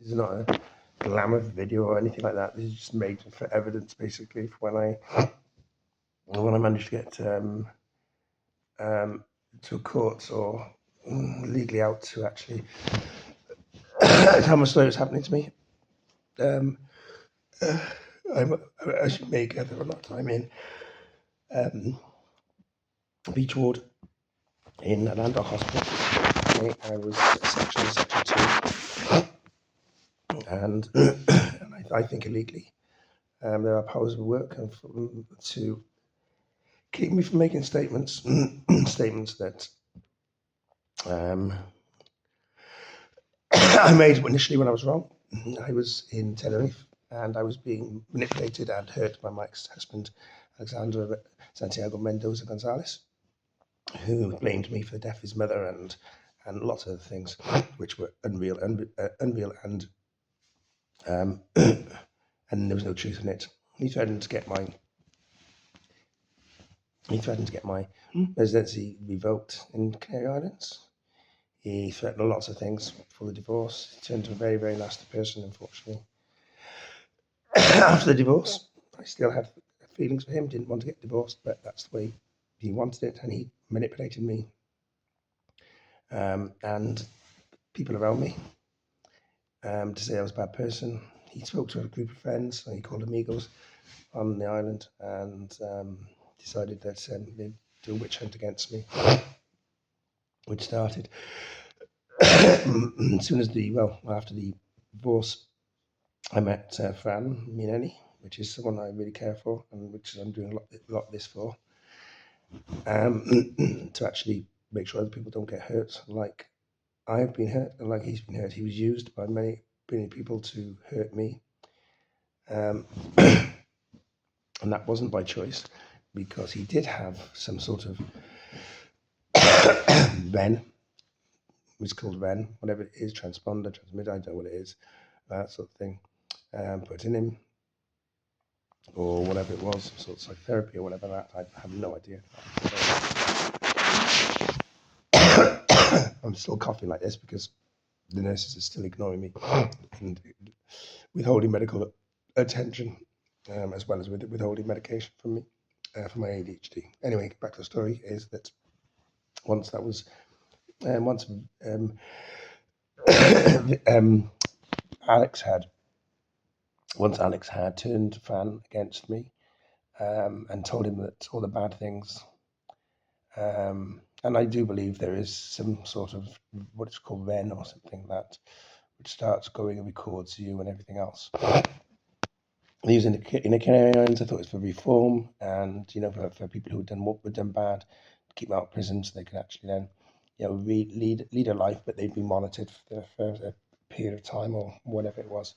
This is not a glamour video or anything like that. This is just made for evidence, basically, for when I managed to get um, to a court or legally out to actually tell my story was happening to me. Um, as you may gather or not, I'm in um, Beach Ward in Atlanta Hospital. Okay, I was section 2, and, and I think illegally. There are powers of work to keep me from making statements, statements that um, I made initially when I was wrong. I was in Tenerife and I was being manipulated and hurt by my ex-husband, Alexander Santiago Mendoza Gonzalez, who blamed me for the death of his mother and lots of other things, which were unreal, and um, and there was no truth in it. He threatened to get my residency revoked in Canary Islands. He threatened lots of things for the divorce. He turned into a very, very nasty person, unfortunately. After the divorce, I still had feelings for him, didn't want to get divorced, but that's the way he wanted it, and he manipulated me and people around me to say I was a bad person. He spoke to a group of friends, he called amigos on the island, and decided that they'd do a witch hunt against me, which started as soon as after the divorce. I met Fran Minelli, which is someone I really care for, and which I'm doing a lot of this for, to actually make sure other people don't get hurt like I've been hurt and like he's been hurt. He was used by many people to hurt me, and that wasn't by choice, because he did have some sort of Ven, it's called Ven, whatever it is, transponder, transmitter, I don't know what it is, that sort of thing, put in him, or whatever it was, some sort of psychotherapy or whatever that, I have no idea. I'm still coughing like this because the nurses are still ignoring me and withholding medical attention, as well as withholding medication from me for my ADHD. Anyway, back to the story is that once that was, once um, Alex had, once Alex had turned Fran against me, and told him that all the bad things, and I do believe there is some sort of what it's called Ven or something that which starts going and records you and everything else. He was in the Canary Islands. I thought it was for reform, and for people who had done bad, to keep them out of prison so they could actually then lead a life, but they'd be monitored for a period of time or whatever it was.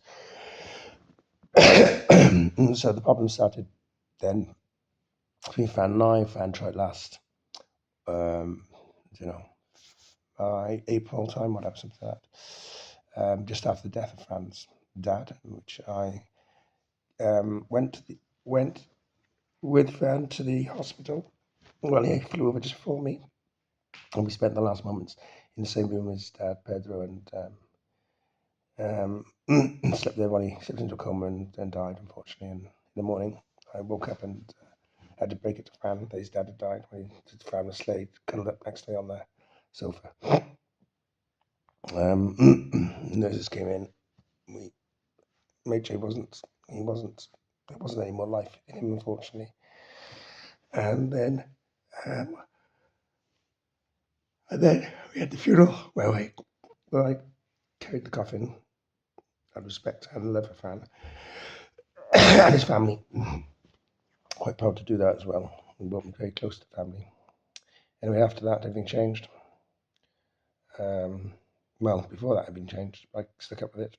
So the problem started then between Fran and I. Fran tried last, April time, whatever, something like that, just after the death of Fran's dad, which I went with Fran to the hospital. Well, he flew over just for me, and we spent the last moments in the same room as Dad, Pedro, and slept there while he slipped into a coma and died, unfortunately. And in the morning, I woke up and had to break it to Fran that his dad had died. Fran was laid, cuddled up next to me on the sofa. Nurses came in. We made sure there wasn't any more life in him, unfortunately. And then we had the funeral where I carried the coffin out of respect and love for Fran and his family. Quite proud to do that as well. We brought me very close to the family. Anyway, after that, everything changed. Before that had been changed, I stuck up with it.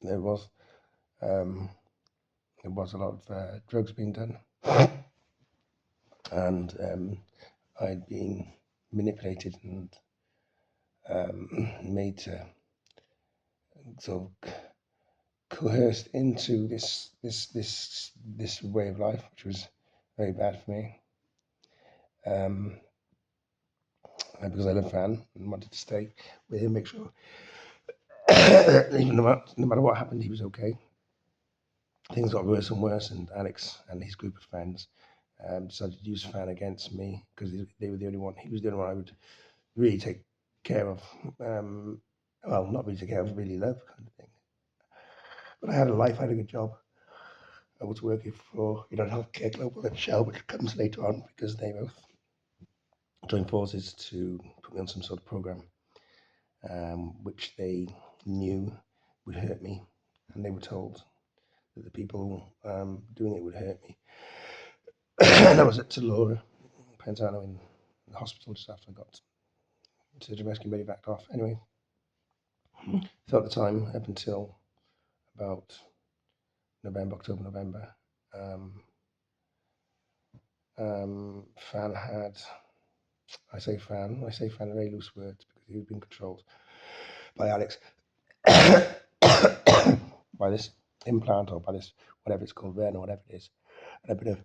There was a lot of drugs being done, and I'd been manipulated and made to sort of coerced into this way of life, which was very bad for me. Because I love Fran and wanted to stay with him, make sure Even no matter what happened, he was okay. Things got worse and worse, and Alex and his group of friends decided to use Fan against me because they were the only one. He was the only one I would really take care of. Well, not really take care of, really love kind of thing. But I had a life, I had a good job. I was working for Healthcare Global at Shell, which comes later on because they both joined forces to put me on some sort of program, which they knew would hurt me, and they were told that the people doing it would hurt me. And I was at Laura Pantano in the hospital just after I got to the rescue, ready backed off. Anyway, so at the time, up until about October, November, Fan had, I say Fan a very loose word because he was being controlled by Alex, by this implant or by this, whatever it's called, Ren or whatever it is, and a bit of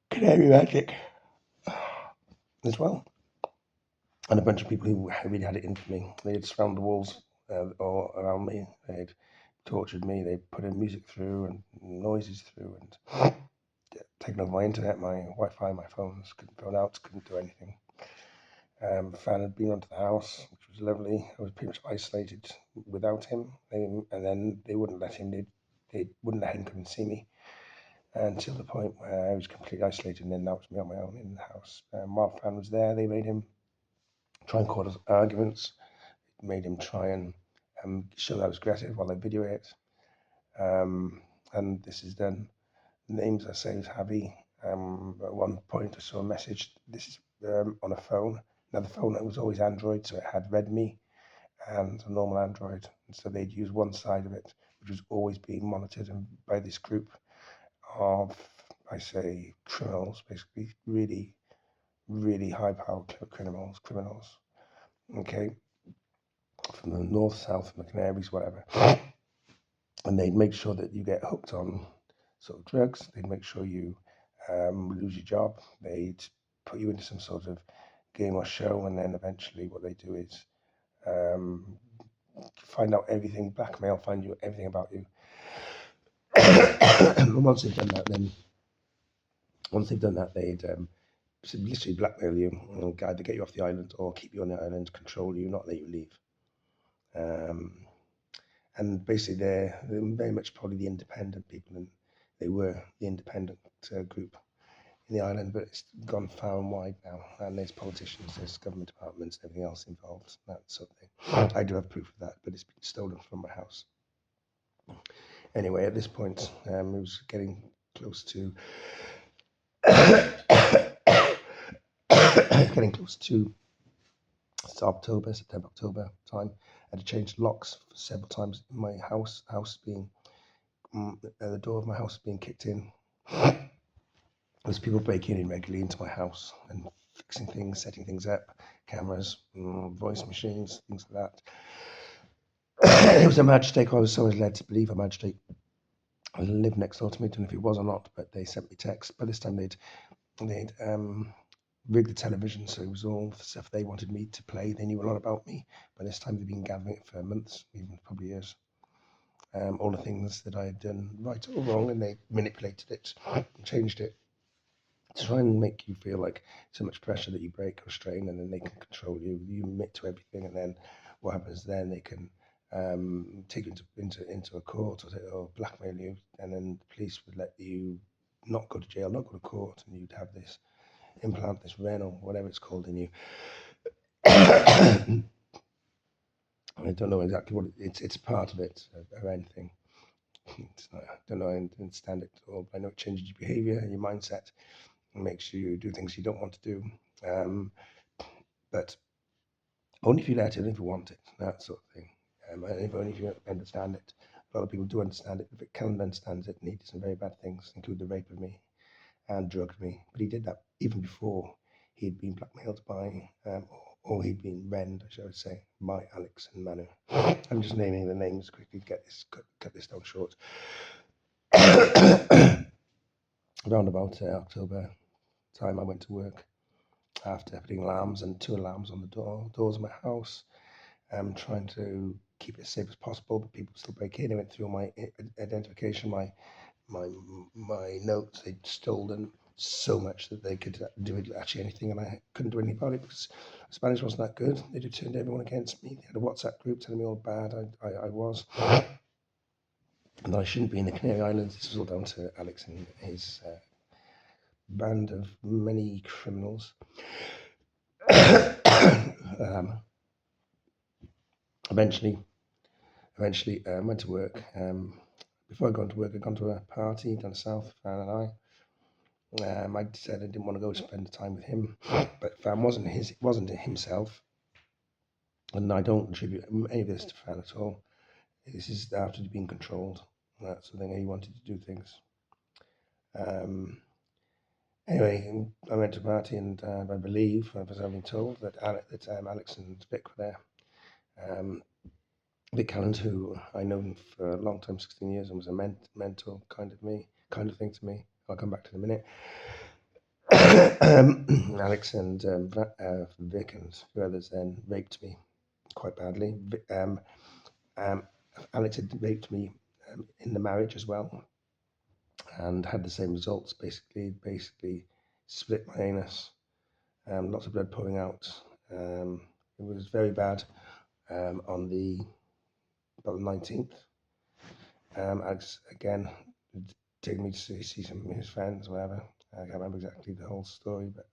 canary magic as well. And a bunch of people who really had it in for me. They had surrounded the walls all around me. They had tortured me. They put in music through and noises through and taken over my internet, my Wi-Fi, my phones. Couldn't phone out, couldn't do anything. Fan had been onto the house, which was lovely. I was pretty much isolated without him. And then they wouldn't let him, they wouldn't let him come and see me until the point where I was completely isolated, and then that was me on my own in the house. While Fan was there, they made him try and cause arguments, made him try and show that I was aggressive while I video it. And this is done. Names I say is Javi. At one point I saw a message. This is on a phone. Now the phone was always Android, so it had Redmi and a normal Android. And so they'd use one side of it, which was always being monitored by this group of, I say, criminals, basically really, really high-powered criminals. Okay, from the north, south, from the Canaries, whatever. And they'd make sure that you get hooked on sort of drugs. They'd make sure you lose your job. They'd put you into some sort of game or show, and then eventually what they do is find out everything, blackmail, find you everything about you. And once they've done that, they'd literally blackmail you and either get you off the island or keep you on the island, control you, not let you leave. And basically, they're very much probably the independent people, and they were the independent group in the island, but it's gone far and wide now, and there's politicians, there's government departments, everything else involved, that sort of thing. I do have proof of that, but it's been stolen from my house. Anyway, at this point, it was getting close to September, October time. I had to change locks several times in my house. The door of my house being kicked in. There's people breaking in regularly into my house and fixing things, setting things up, cameras, voice machines, things like that. It was a magistrate. I was so led to believe a magistrate lived next door to me. I don't know if he was or not, but they sent me texts. By this time, they'd rigged the television, so it was all the stuff they wanted me to play. They knew a lot about me. By this time, they'd been gathering it for months, even probably years. All the things that I had done right or wrong, and they manipulated it, changed it, to try and make you feel like so much pressure that you break or strain, and then they can control you. You admit to everything, and then what happens then? They can take you into a court or blackmail you, and then the police would let you not go to jail, not go to court, and you'd have this implant, this Ren or whatever it's called in you. I don't know exactly what it's part of it, a Ren thing. I don't know, I understand it all, but I know it changes your behavior and your mindset and makes you do things you don't want to do. But only if you let it, only if you want it, that sort of thing. Only if you understand it. A lot of people do understand it. If Callan understands it, and he did some very bad things, including the rape of me and drugged me. But he did that even before he'd been blackmailed by, or he'd been renned, I should say, by Alex and Manu. I'm just naming the names quickly to cut this down short. Around about October time, I went to work after putting alarms and 2 alarms on the doors of my house, trying to keep it as safe as possible, but people still break in. They went through my identification, my notes. They'd stolen so much that they could do actually anything, and I couldn't do anything about it because Spanish wasn't that good. They just turned everyone against me. They had a WhatsApp group telling me all bad I was, and I shouldn't be in the Canary Islands. This was all down to Alex and his band of many criminals. Eventually, went to work. Before I got to work, I'd gone to a party down south, Fan and I. I said I didn't want to go spend time with him, but Fan wasn't himself, and I don't attribute any of this to Fan at all. This is after he'd been controlled. That's the thing. He wanted to do things. Anyway, I went to a party, and I believe I was having told that Alex and Vic were there. Vic Calland, who I known for a long time, 16 years, and was a mentor kind of thing to me. I'll come back to it in a minute. Alex and Vic and a few others then raped me quite badly. Alex had raped me in the marriage as well, and had the same results. Basically split my anus, lots of blood pouring out. It was very bad. On about the 19th, Alex again taking me to see some of his friends, whatever. I can't remember exactly the whole story, but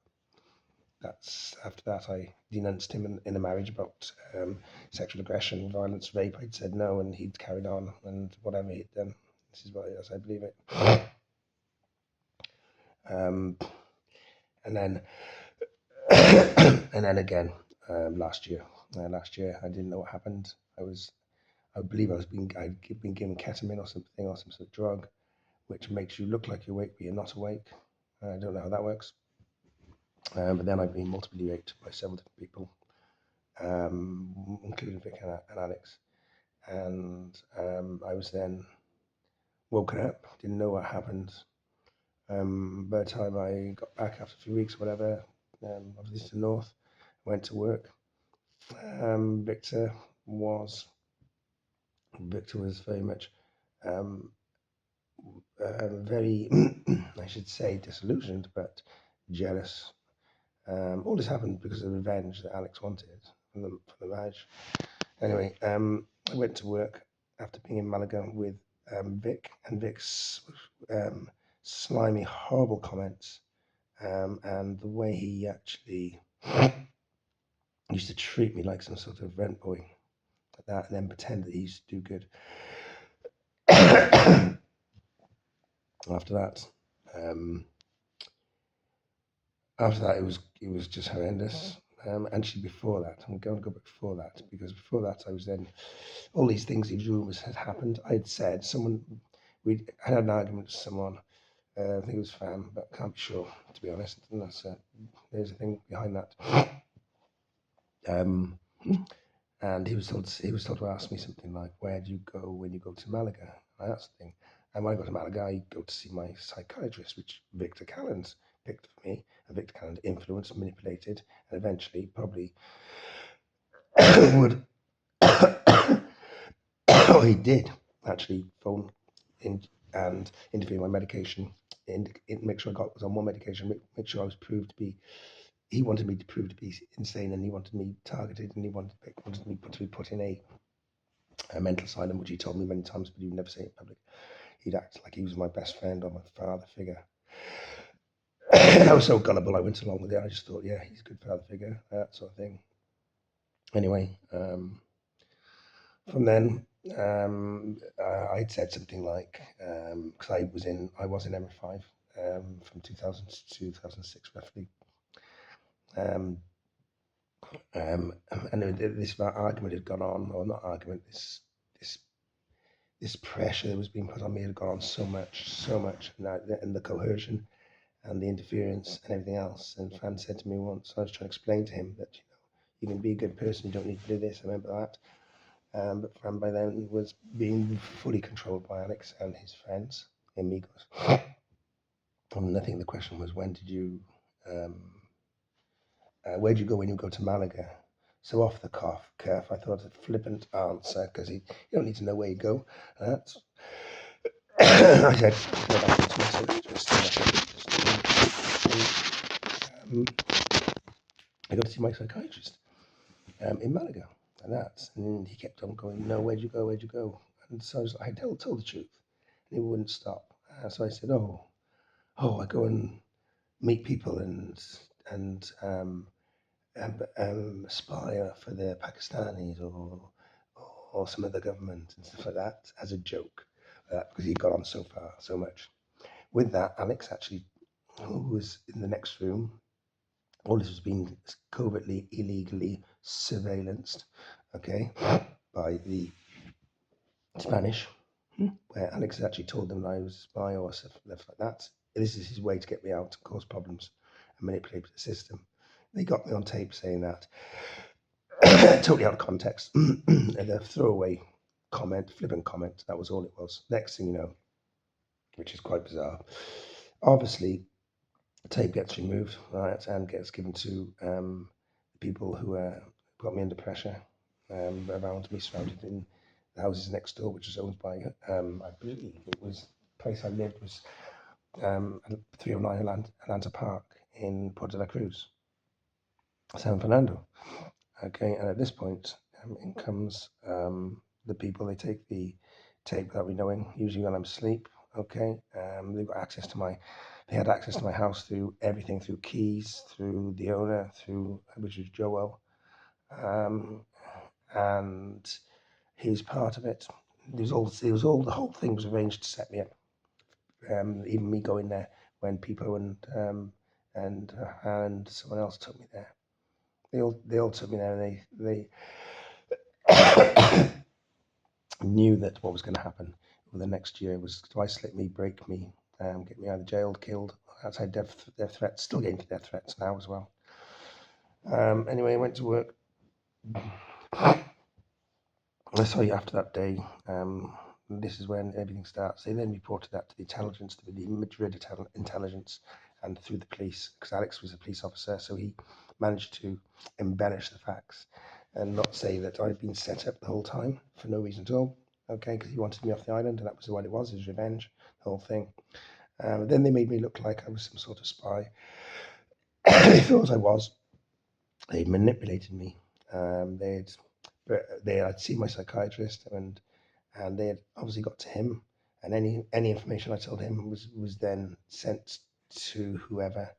that's after that I denounced him in a marriage about sexual aggression, violence, rape. I'd said no, and he'd carried on, and whatever he'd done. This is what it is, I believe it. And then and then again last year I didn't know what happened. I believe I'd been given ketamine or something, or some sort of drug which makes you look like you're awake but you're not awake. I don't know how that works. But then I've been multiply raped by several different people, including Vic and Alex. And I was then woken up, didn't know what happened. By the time I got back after a few weeks, whatever, of this to North, went to work. Victor was very much very, I should say, disillusioned, but jealous. All this happened because of the revenge that Alex wanted from the marriage. Anyway, I went to work after being in Malaga with Vic, and Vic's slimy, horrible comments, and the way he actually used to treat me like some sort of rent boy, like that, and then pretend that he used to do good. After that, it was just horrendous. Actually, before that, I'm going to go back before that, because before that, I was then, all these things, these rumours had happened. I'd said we had an argument with someone, I think it was Fan, but I can't be sure, to be honest. And there's a thing behind that. And he was told to ask me something like, "Where do you go when you go to Malaga?" And that's the thing. And when I go to Malaga, I go to see my psychiatrist, which Victor Calland picked for me, and Victor Calland influenced, manipulated, and eventually probably would, or he did actually phone in and intervene my medication, and make sure I was on one medication, make sure I was proved to be. He wanted me to prove to be insane, and he wanted me targeted, and he wanted me to be put in a mental asylum, which he told me many times, but he would never say it in public. He'd act like he was my best friend or my father figure. I was so gullible, I went along with it. I just thought, yeah, he's a good father figure, that sort of thing. Anyway, from then, I'd said something like, because I was in MI5 from 2000 to 2006 roughly. And this argument had gone on, or not argument, this pressure that was being put on me had gone on so much, and the coercion and the interference and everything else. And Fan said to me once, I was trying to explain to him that, you can be a good person, you don't need to do this. I remember that. But Fan by then was being fully controlled by Alex and his friends, amigos. And I think the question was, when did you, where do you go when you go to Malaga? So off the cuff, I thought a flippant answer because you don't need to know where you go. That's I said, go back to my psychiatrist. I got to see my psychiatrist in Malaga, and he kept on going, no, where'd you go? Where'd you go? And so I told the truth, and he wouldn't stop. So I said, I go and meet people and aspire for the Pakistanis or some other government and stuff like that as a joke, because he'd got on so far, so much. With that, Alex actually, who was in the next room, all this was being covertly, illegally surveillanced, okay, by the Spanish, where Alex had actually told them that I was a spy or stuff like that. This is his way to get me out and cause problems and manipulate the system. They got me on tape saying that, totally out of context, and a throwaway comment, flippant comment. That was all it was. Next thing you know, which is quite bizarre, obviously the tape gets removed, right, and gets given to people who got me under pressure around me, surrounded in the houses next door, which was owned by, I believe it was the place I lived was 309 Atlanta Park in Puerto de la Cruz, San Fernando. Okay, and at this point, in comes the people. They take the tape without me knowing, usually when I'm asleep. Okay, they've got access to they had access to my house through everything, through keys, through the owner, which was Joel, and he was part of it. The whole thing was arranged to set me up. Even me going there when Pipo and someone else took me there. They all took me there, and they knew that what was going to happen over the next year was twice slit me, break me, get me either jailed, killed, outside death threats, still getting death threats now as well. Anyway, I went to work. So after that day, this is when everything starts. They then reported that to the intelligence, to the Madrid intelligence, and through the police, because Alex was a police officer, so he managed to embellish the facts and not say that I'd been set up the whole time for no reason at all. Okay, because he wanted me off the island, and that was what it was, his revenge, the whole thing. Then they made me look like I was some sort of spy. They thought I was. They manipulated me. They had seen my psychiatrist, and they had obviously got to him, and any information I told him was then sent to whoever,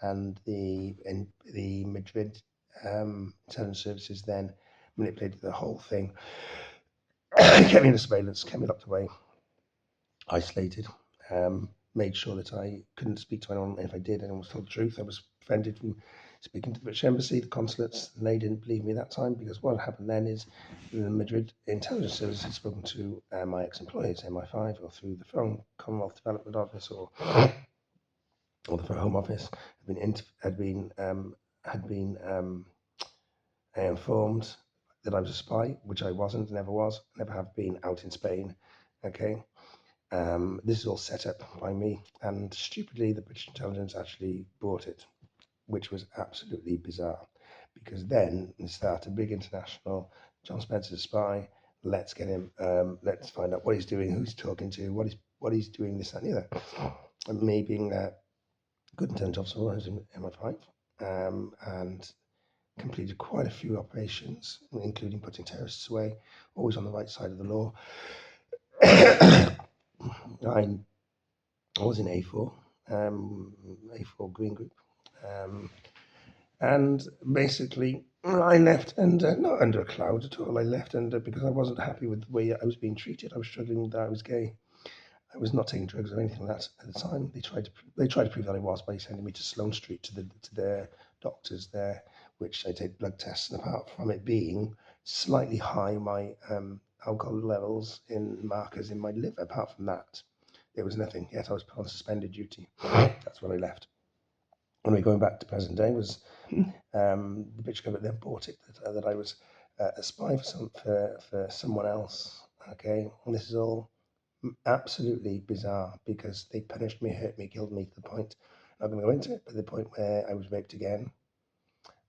and the Madrid intelligence services then manipulated the whole thing, kept me under surveillance, kept me locked away, isolated, made sure that I couldn't speak to anyone. If I did, anyone was told the truth, I was prevented from speaking to the British Embassy, the consulates, and they didn't believe me that time, because what happened then is the Madrid intelligence service had spoken to my ex-employers, MI5, or through the phone, Commonwealth Development Office, or the Home Office, had been informed that I was a spy, which I wasn't, never was, never have been out in Spain. Okay. This is all set up by me, and stupidly, the British intelligence actually bought it, which was absolutely bizarre, because then they start a big international, John Spencer's spy, let's get him, let's find out what he's doing, who he's talking to, what he's doing, this, that, and the other. And me being a good intelligence officer, I was in MI5, and completed quite a few operations, including putting terrorists away, always on the right side of the law. I was in A4, A4 Green Group, and basically I left under, not under a cloud at all. I left under, because I wasn't happy with the way I was being treated. I was struggling that I was gay. I was not taking drugs or anything like that at the time. They tried to prove that I was by sending me to Sloane Street to their doctors there, which they take blood tests, and apart from it being slightly high, my alcohol levels in markers in my liver, apart from that, there was nothing. Yet I was put on suspended duty. That's when I left. When we're going back to present day, was the British government then bought it that I was a spy for someone else. Okay, and this is all absolutely bizarre, because they punished me, hurt me, killed me, to the point, I'm not going to go into it, but the point where I was raped again.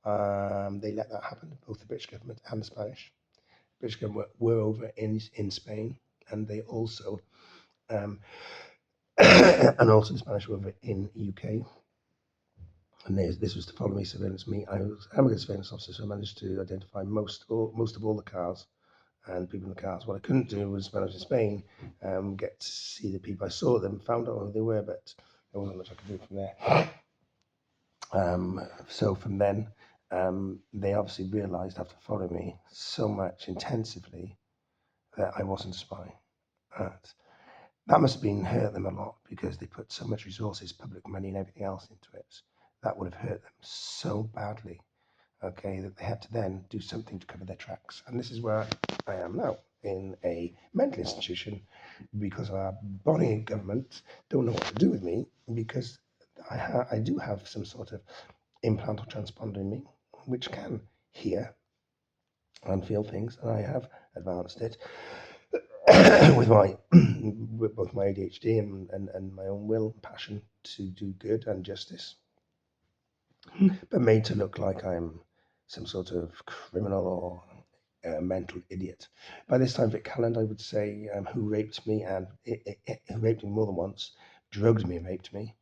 They let that happen, both the British government and the Spanish. The British government were over in Spain, and they also um, and also the Spanish were over in UK. And this was to follow me, surveillance me. I'm a surveillance officer, so I managed to identify most of all the cars and people in the cars. What I couldn't do was, when I was in Spain, get to see the people. I saw them, found out who they were, but there wasn't much I could do from there. So from then, they obviously realised after following me so much intensively that I wasn't a spy. That must have been hurt them a lot, because they put so much resources, public money, and everything else into it. That would have hurt them so badly, okay, that they had to then do something to cover their tracks. And this is where I am now, in a mental institution, because our body government don't know what to do with me, because I do have some sort of implant or transponder in me, which can hear and feel things, and I have advanced it with both my ADHD and my own will and passion to do good and justice, but made to look like I'm some sort of criminal or mental idiot. By this time, Vic Calland, I would say, who raped me, and who raped me more than once, drugged me and raped me,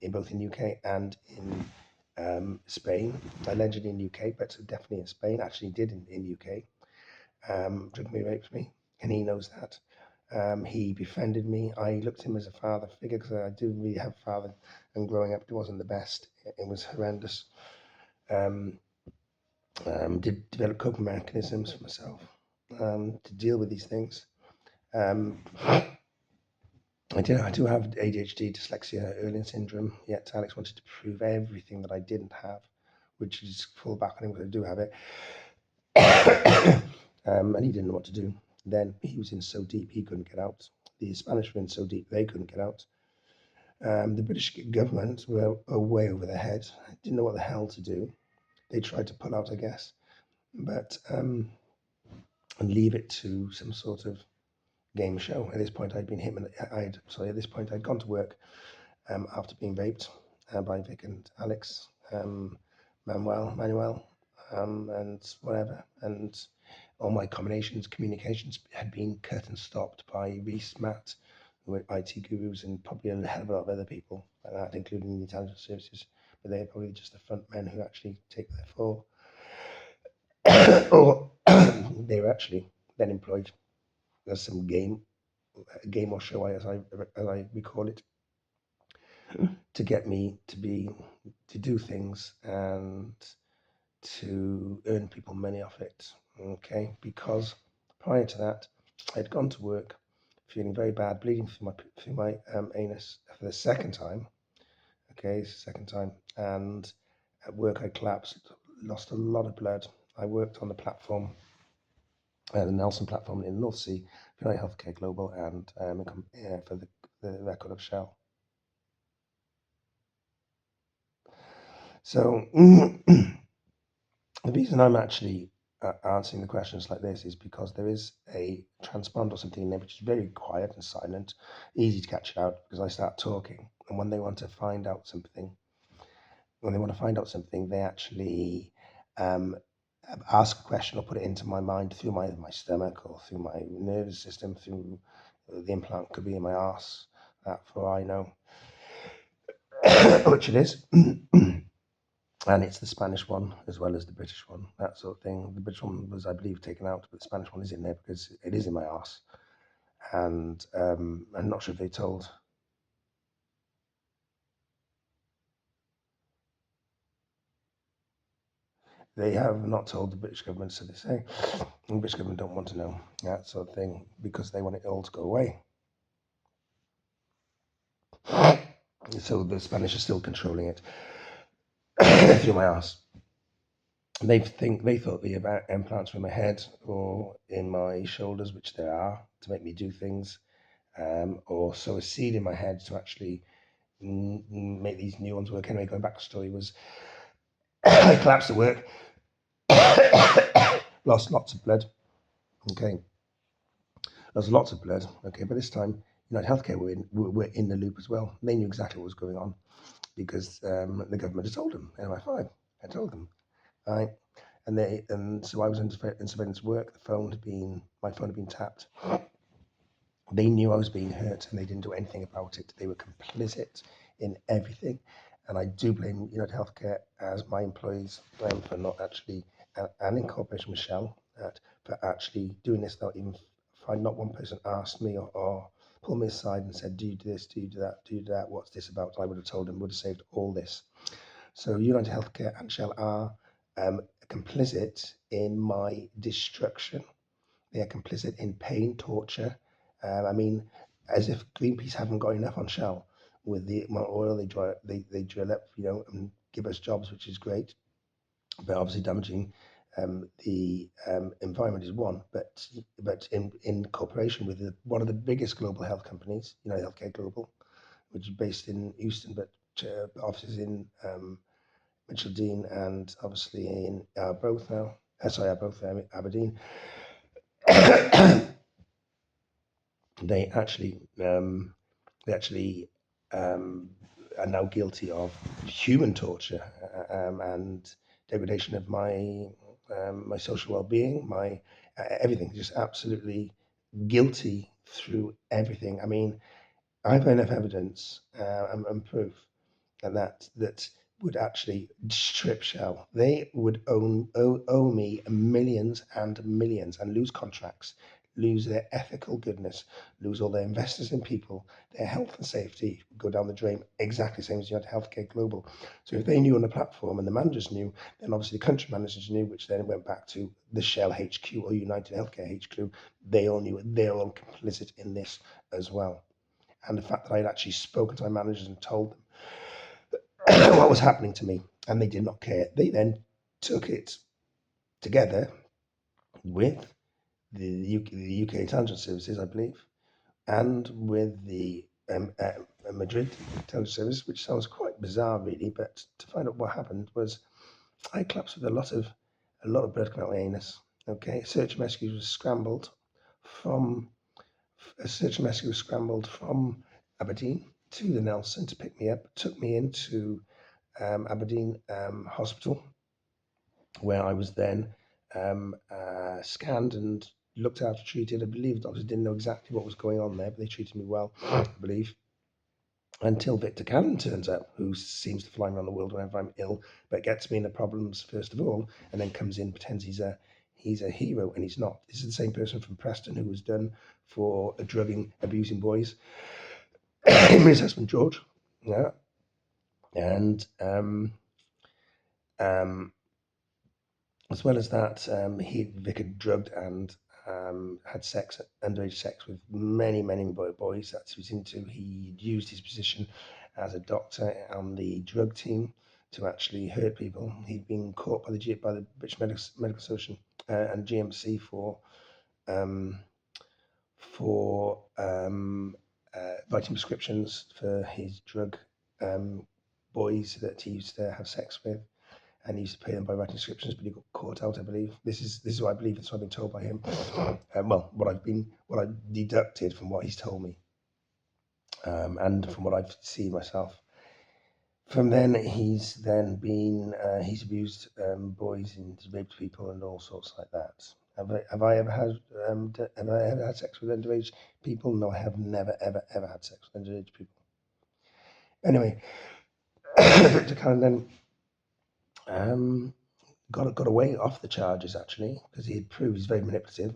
in both in UK and in Spain, allegedly in UK, but definitely in Spain. Actually, did in UK. Drugged me, raped me, and he knows that. He befriended me. I looked at him as a father figure, because I didn't really have a father, and growing up it wasn't the best. It was horrendous. Did develop coping mechanisms for myself to deal with these things. Um, I do have ADHD, dyslexia, Erling syndrome. Yet Alex wanted to prove everything that I didn't have, which is fall back on him because I do have it. And he didn't know what to do. Then he was in so deep he couldn't get out. The Spanish were in so deep they couldn't get out. The British government were way over their head. Didn't know what the hell to do. They tried to pull out, I guess, but and leave it to some sort of game show. At this point, I'd been hit. At this point, I'd gone to work after being raped by Vic and Alex, Manuel, and whatever. And all my communications had been cut and stopped by Reese, Matt, who were IT gurus, and probably a hell of a lot of other people like that, including the intelligence services. But they're probably just the front men who actually take their fall. Or they were actually then employed as some game or show, as I recall it, to get me to do things and to earn people money off it. Okay, because prior to that, I'd gone to work feeling very bad, bleeding through my anus for the second time. Okay, second time, and at work I collapsed, lost a lot of blood. I worked on the platform, the Nelson platform in the North Sea for United Healthcare Global, and for the record of Shell. So the reason I'm actually answering the questions like this is because there is a transponder or something in there which is very quiet and silent, easy to catch it out because I start talking. And when they want to find out something, they actually ask a question or put it into my mind through my stomach or through my nervous system, through the implant could be in my arse, that for all I know, which it is. And it's the Spanish one as well as the British one, that sort of thing. The British one was, I believe, taken out, but the Spanish one is in there because it is in my arse. And I'm not sure if they told. They have not told the British government, so they say. The British government don't want to know, that sort of thing, because they want it all to go away. So the Spanish are still controlling it through my arse. They thought the implants were in my head or in my shoulders, which they are, to make me do things, or sow a seed in my head to actually make these new ones work. Anyway, going back to the story was I collapsed at work, lost lots of blood. Okay, lost lots of blood. Okay, but this time United Healthcare were in the loop as well. They knew exactly what was going on because the government had told them. NMI5 had told them. right? And so I was in surveillance work. My phone had been tapped. They knew I was being hurt and they didn't do anything about it. They were complicit in everything. And I do blame United Healthcare as my employees for not actually, and in cooperation with Shell, for actually doing this. Not one person asked me or pulled me aside and said, do you do this, do you do that, do you do that, what's this about? I would have told them, would have saved all this. So United Healthcare and Shell are complicit in my destruction. They are complicit in pain, torture. I mean, as if Greenpeace haven't got enough on Shell with the amount of oil they drill up, and give us jobs, which is great. But obviously damaging the environment is one. But in cooperation with one of the biggest global health companies, Healthcare Global, which is based in Houston, but offices in Mitchell Dean and obviously in Arbroath now. Sorry, Arbroath, Aberdeen. they actually um, they actually are now guilty of human torture and degradation of my social well-being, my everything. Just absolutely guilty through everything. I mean, I've enough evidence and proof that would actually strip Shell. They would owe me millions and millions and lose contracts, lose their ethical goodness, lose all their investors in people, their health and safety go down the drain, exactly the same as you had Healthcare Global. So if they knew on the platform and the managers knew, then obviously the country managers knew, which then went back to the Shell HQ or United Healthcare HQ. They all knew it. They're all complicit in this as well. And the fact that I'd actually spoken to my managers and told them what was happening to me, and they did not care. They then took it together with the UK intelligence services, I believe, and with the Madrid intelligence service, which sounds quite bizarre, really. But to find out what happened was I collapsed with a lot of blood coming out of my anus. Okay, search and rescue was scrambled from Aberdeen to the Nelson to pick me up, took me into Aberdeen Hospital, where I was then scanned and looked after, treated. I believe the doctors didn't know exactly what was going on there, but they treated me well, I believe, until Victor Cannon turns up, who seems to fly around the world whenever I'm ill, but gets me in the problems first of all, and then comes in, pretends he's a hero, and he's not. This is the same person from Preston who was done for drugging, abusing boys. His husband George, yeah, and um, as well as that, Vic had drugged and had underage sex with many, many boys that he was into. He used his position as a doctor on the drug team to actually hurt people. He'd been caught by the British Medical Association and GMC um, for writing prescriptions for his drug boys that he used to have sex with, and he used to pay them by writing descriptions, but he got caught out, I believe. This is what I believe. That's what I've been told by him. Well, what I deducted from what he's told me, and from what I've seen myself. From then, he's abused boys and raped people and all sorts like that. Have I ever had have I ever had sex with underage people? No, I have never ever ever had sex with underage people. Anyway, Victor Cannon then got away off the charges actually because he had proved he's very manipulative.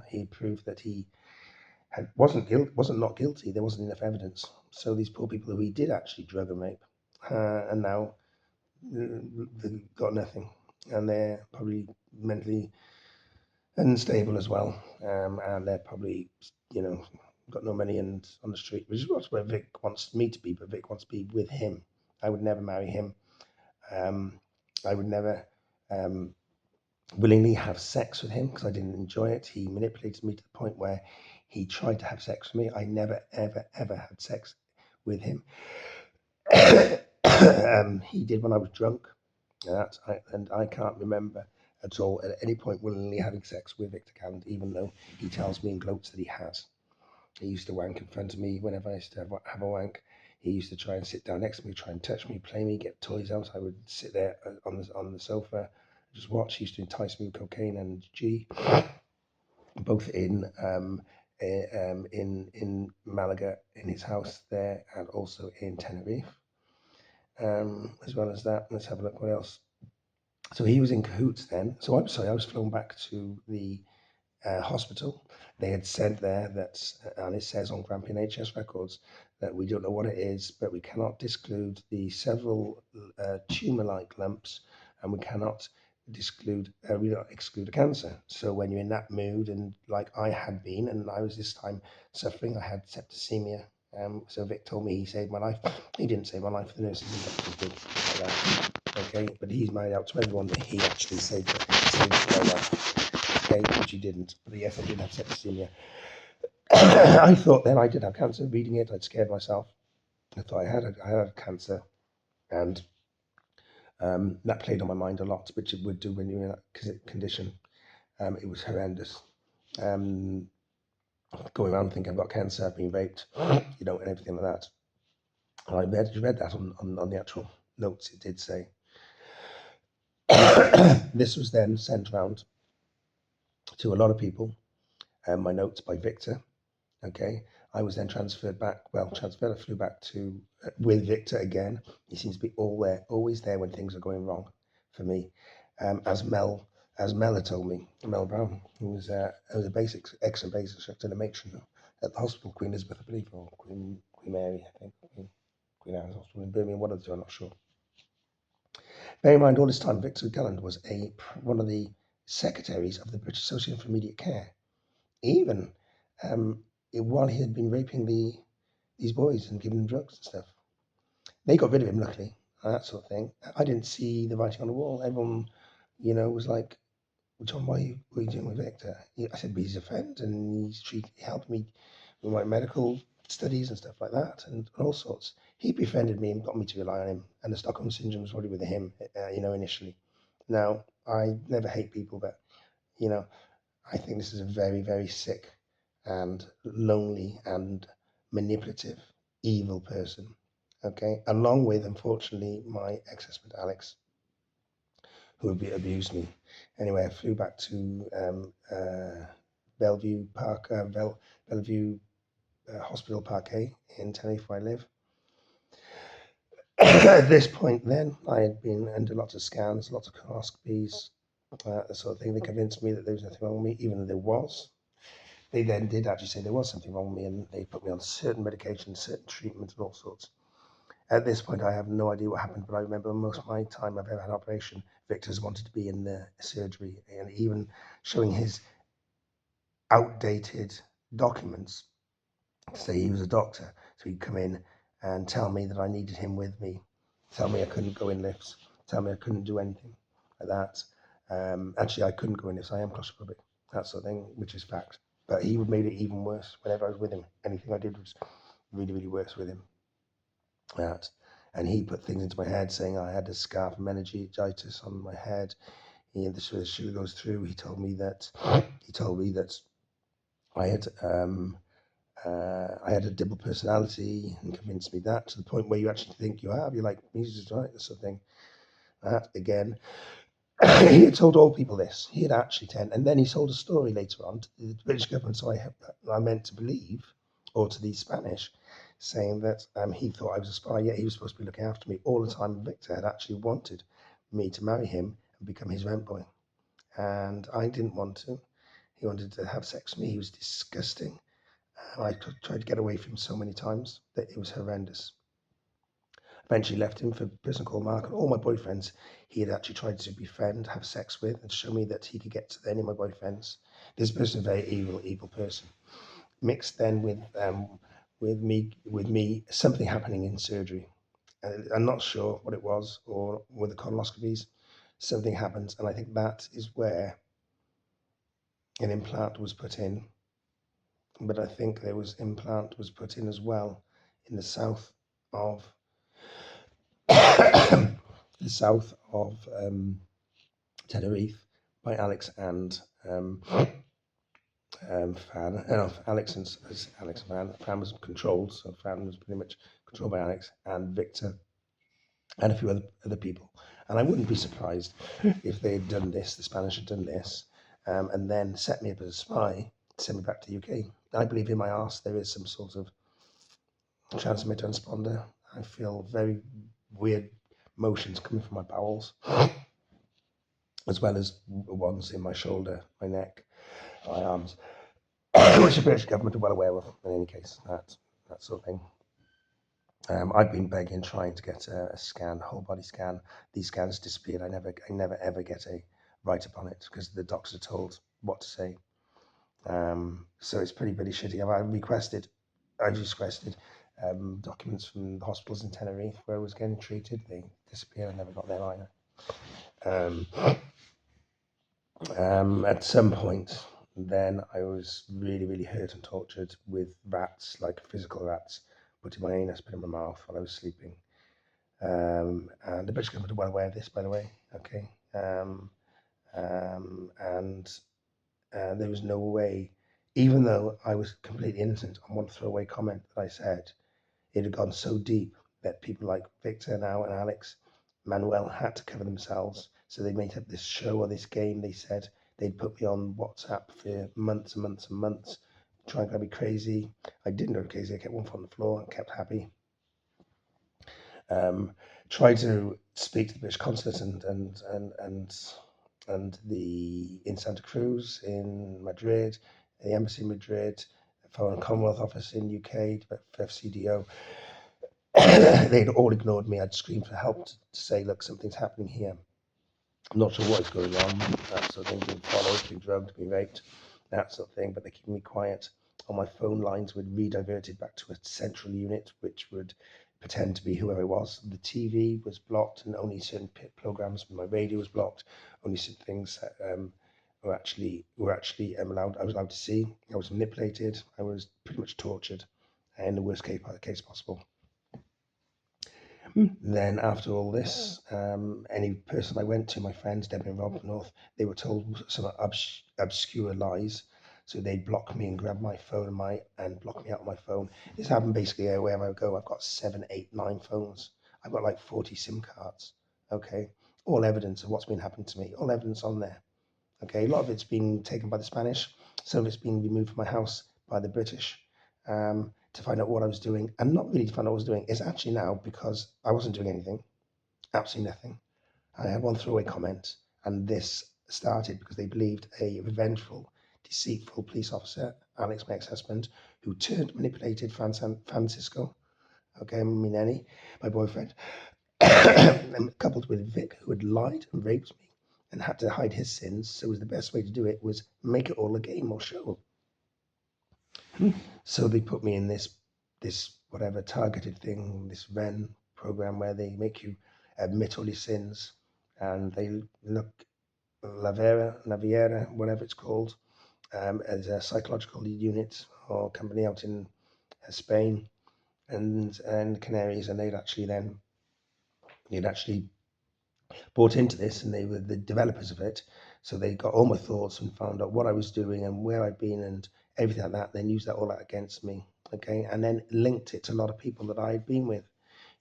He had proved that he wasn't not guilty. There wasn't enough evidence. So these poor people who he did actually drug and rape, and now they've got nothing, and they're probably mentally unstable as well, and they're probably got no money and on the street, which is where Vic wants me to be. But Vic wants to be with him. I would never marry him. I would never. Willingly have sex with him because I didn't enjoy it. He manipulated me to the point where he tried to have sex with me. I never, ever, ever had sex with him. He did when I was drunk, and I can't remember at all at any point willingly having sex with Victor Cannon, even though he tells me in gloats that he has. He used to wank in front of me whenever I used to have a wank. He used to try and sit down next to me, try and touch me, play me, get toys out. I would sit there on the sofa just watch. He used to entice me with cocaine and G, both in Malaga in his house there, and also in Tenerife. As well as that, let's have a look what else. So he was in cahoots then. So I'm sorry, I was flown back to the hospital. They had said there that, and it says on Grampian NHS records, that we don't know what it is, but we cannot disclude the several tumour-like lumps, and we cannot exclude a cancer. So when you're in that mood, and like I had been, and I was this time suffering, I had septicemia. So Vic told me he saved my life. He didn't save my life. The nurses and doctors did. Like that. Okay, but he's made out to everyone that he actually saved my life. Okay, which he didn't. But yes, I did have septicemia. I thought then I did have cancer. Reading it, I'd scared myself. I thought I had cancer, and that played on my mind a lot, which it would do when you're in that condition. It was horrendous. Going around thinking I've got cancer, I've been raped, and everything like that. And I read that on the actual notes. It did say. This was then sent around to a lot of people. My notes by Victor. Okay, I was then transferred back. Well, I flew back to with Victor again. He seems to be always there when things are going wrong for me. As Mel had told me, Mel Brown, who was a excellent basic instructor and a matron at the hospital, Queen Elizabeth, I believe, or Queen Mary, I think, Queen Anne's Hospital in Birmingham. One of the two, I'm not sure. Bear in mind, all this time, Victor Gulland was one of the secretaries of the British Association for Immediate Care. Even while he had been raping these boys and giving them drugs and stuff. They got rid of him, luckily, that sort of thing. I didn't see the writing on the wall. Everyone, was like, John, what are you doing with Victor? I said, but he's a friend, and he helped me with my medical studies and stuff like that, and all sorts. He befriended me and got me to rely on him, and the Stockholm Syndrome was probably with him, initially. Now, I never hate people, but, I think this is a very, very sick and lonely and manipulative, evil person. Okay, along with, unfortunately, my ex-husband Alex, who abused me. Anyway, I flew back to Bellevue Park, Bellevue Hospital Parquet in Tenerife, where I live. At this point, then, I had been under lots of scans, lots of colonoscopies, that sort of thing. They convinced me that there was nothing wrong with me, even though there was. They then did actually say there was something wrong with me, and they put me on certain medications, certain treatments, and all sorts. At this point, I have no idea what happened, but I remember most of my time I've ever had an operation, Victor's wanted to be in the surgery, and even showing his outdated documents to say he was a doctor. So he'd come in and tell me that I needed him with me, tell me I couldn't go in lifts, tell me I couldn't do anything like that. Actually, I couldn't go in lifts. I am claustrophobic, that sort of thing, which is fact. But he would made it even worse whenever I was with him. Anything I did was really, really worse with him. That, and he put things into my head saying I had a scar from meningitis on my head. The sugar goes through. He told me that I had a double personality, and convinced me that, to the point where you actually think you're like, he's just right, this sort of thing. That again. He had told all people this. He had actually and then he told a story later on to the British government, so I meant to believe, or to the Spanish, saying that he thought I was a spy, yet he was supposed to be looking after me all the time. Victor had actually wanted me to marry him and become his rent boy, and I didn't want to. He wanted to have sex with me. He was disgusting. I tried to get away from him so many times that it was horrendous. Eventually left him for a person called Mark, and all my boyfriends he had actually tried to befriend, have sex with, and show me that he could get to any of my boyfriends. This person is a very evil person. Mixed then with me something happening in surgery. I'm not sure what it was, or with the colonoscopies, something happens, and I think that is where an implant was put in. But I think there was implant was put in as well in the south of the south of Tenerife by Alex and Fan. Alex and Fan. Fan was controlled, so Fan was pretty much controlled by Alex and Victor and a few other people. And I wouldn't be surprised if they had done this, the Spanish had done this, and then set me up as a spy, send me back to the UK. I believe in my arse there is some sort of transmitter and transponder. I feel very weird motions coming from my bowels, as well as ones in my shoulder, my neck, my arms, which the British government are well aware of. In any case, that sort of thing. I've been begging, trying to get a scan, whole body scan. These scans disappeared. I never ever get a write up on it because the doctors are told what to say. So it's pretty shitty. I just requested documents from the hospitals in Tenerife where I was getting treated. They disappeared. I never got there either. At some point, then I was really hurt and tortured with rats, like physical rats, put in my anus, put in my mouth while I was sleeping. And the British government are well aware of this, by the way. Okay. And there was no way, even though I was completely innocent on one throwaway comment that I said, it had gone so deep that people like Victor now and Alex Manuel had to cover themselves. So they made up this show or this game. They said they'd put me on WhatsApp for months and months and months, trying to drive me crazy. I didn't go crazy. I kept one foot on the floor and kept happy. Tried to speak to the British consulate and the in Santa Cruz, in Madrid, the embassy in Madrid, Foreign Commonwealth Office in UK, FCDO. They'd all ignored me. I'd screamed for help to say, look, something's happening here. I'm not sure what's going on, that sort of thing, being followed, being drugged, being raped, that sort of thing, but they're keeping me quiet. All my phone lines were rediverted back to a central unit, which would pretend to be whoever I was. The TV was blocked and only certain programs, my radio was blocked, only certain things were actually allowed. I was allowed to see. I was manipulated. I was pretty much tortured in the worst case possible. Then after all this, any person I went to, my friends, Debbie and Rob North, they were told some obscure lies. So they'd block me and grab my phone and block me out of my phone. This happened basically wherever I go. I've got 7, 8, 9 phones. I've got like 40 SIM cards. Okay. All evidence of what's been happening to me. All evidence on there. Okay. A lot of it's been taken by the Spanish. Some of it's been removed from my house by the British. To find out what I was doing, and not really to find out what I was doing, is actually now because I wasn't doing anything, absolutely nothing. I had one throwaway comment, and this started because they believed a revengeful, deceitful police officer, Alex, my ex-husband, who manipulated Francisco, okay, Mineni, my boyfriend, and coupled with Vic, who had lied and raped me and had to hide his sins. So the best way to do it was make it all a game or show. So they put me in this whatever targeted thing, this REN program where they make you admit all your sins, and they look Naviera, whatever it's called, as a psychological unit or company out in Spain and Canaries, and they'd actually bought into this, and they were the developers of it. So they got all my thoughts and found out what I was doing and where I'd been and everything like that. Then used that all out against me. Okay. And then linked it to a lot of people that I had been with,